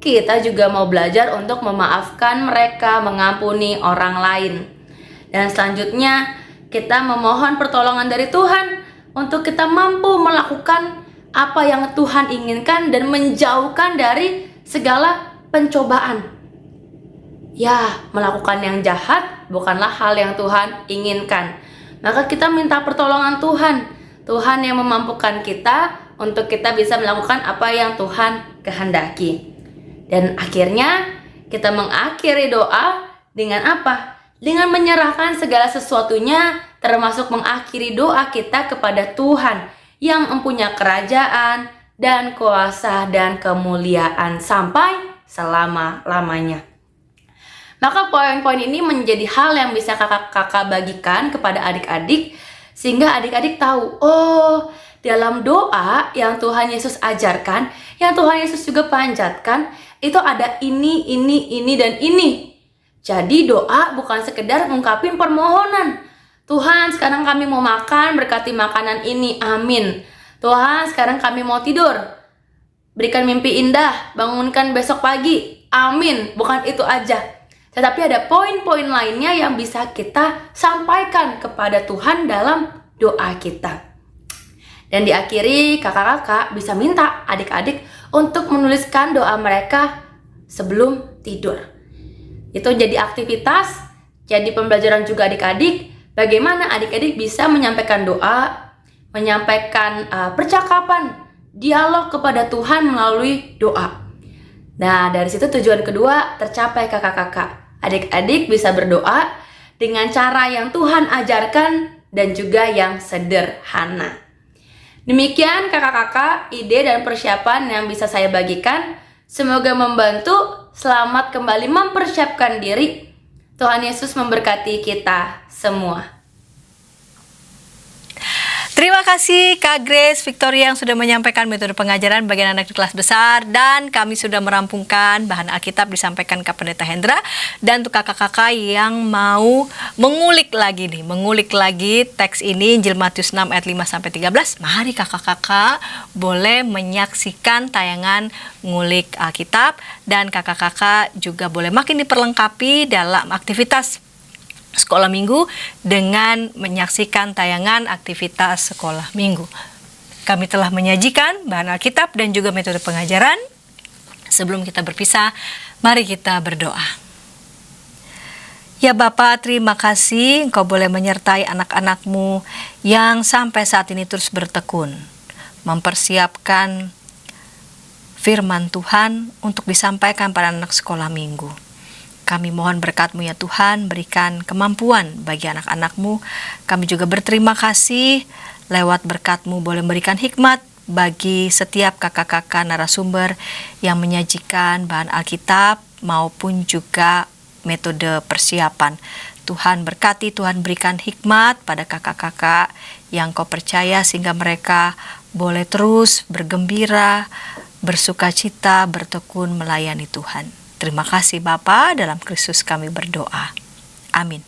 kita juga mau belajar untuk memaafkan mereka, mengampuni orang lain. Dan selanjutnya, kita memohon pertolongan dari Tuhan untuk kita mampu melakukan apa yang Tuhan inginkan dan menjauhkan dari segala pencobaan. Ya, melakukan yang jahat bukanlah hal yang Tuhan inginkan. Maka kita minta pertolongan Tuhan. Tuhan yang memampukan kita untuk kita bisa melakukan apa yang Tuhan kehendaki. Dan akhirnya kita mengakhiri doa dengan apa? Dengan menyerahkan segala sesuatunya, termasuk mengakhiri doa kita kepada Tuhan yang mempunyai kerajaan dan kuasa dan kemuliaan sampai selama-lamanya. Maka poin-poin ini menjadi hal yang bisa kakak-kakak bagikan kepada adik-adik, sehingga adik-adik tahu, oh, dalam doa yang Tuhan Yesus ajarkan, yang Tuhan Yesus juga panjatkan, itu ada ini, dan ini. Jadi doa bukan sekedar mengungkapin permohonan. Tuhan, sekarang kami mau makan, berkati makanan ini, amin. Tuhan, sekarang kami mau tidur, berikan mimpi indah, bangunkan besok pagi, amin. Bukan itu aja, tetapi ada poin-poin lainnya yang bisa kita sampaikan kepada Tuhan dalam doa kita. Dan diakhiri, kakak-kakak bisa minta adik-adik untuk menuliskan doa mereka sebelum tidur. Itu jadi aktivitas, jadi pembelajaran juga adik-adik, bagaimana adik-adik bisa menyampaikan doa, menyampaikan percakapan, dialog kepada Tuhan melalui doa. Nah, dari situ tujuan kedua tercapai kakak-kakak. Adik-adik bisa berdoa dengan cara yang Tuhan ajarkan dan juga yang sederhana. Demikian kakak-kakak ide dan persiapan yang bisa saya bagikan. Semoga membantu. Selamat kembali mempersiapkan diri. Tuhan Yesus memberkati kita semua. Terima kasih Kak Grace Victoria yang sudah menyampaikan metode pengajaran bagi anak di kelas besar, dan kami sudah merampungkan bahan Alkitab disampaikan Kak Pendeta Hendra. Dan untuk kakak-kakak yang mau mengulik lagi teks ini, Injil Matius 6 ayat 5-13, mari kakak-kakak boleh menyaksikan tayangan ngulik Alkitab, dan kakak-kakak juga boleh makin diperlengkapi dalam aktivitas sekolah minggu dengan menyaksikan tayangan aktivitas sekolah minggu. Kami telah menyajikan bahan Alkitab dan juga metode pengajaran. Sebelum kita berpisah, mari kita berdoa. Ya Bapa, terima kasih Engkau boleh menyertai anak-anak-Mu yang sampai saat ini terus bertekun, mempersiapkan firman Tuhan untuk disampaikan pada anak sekolah minggu. Kami mohon berkat-Mu ya Tuhan, berikan kemampuan bagi anak-anak-Mu. Kami juga berterima kasih lewat berkat-Mu boleh memberikan hikmat bagi setiap kakak-kakak narasumber yang menyajikan bahan Alkitab maupun juga metode persiapan. Tuhan berkati, Tuhan berikan hikmat pada kakak-kakak yang Kau percaya sehingga mereka boleh terus bergembira, bersukacita, bertekun melayani Tuhan. Terima kasih Bapa, dalam Kristus kami berdoa. Amin.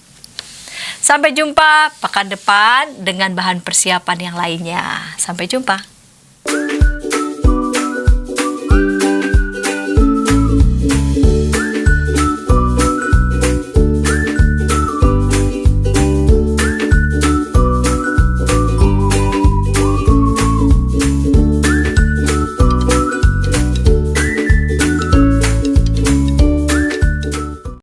Sampai jumpa pekan depan dengan bahan persiapan yang lainnya. Sampai jumpa.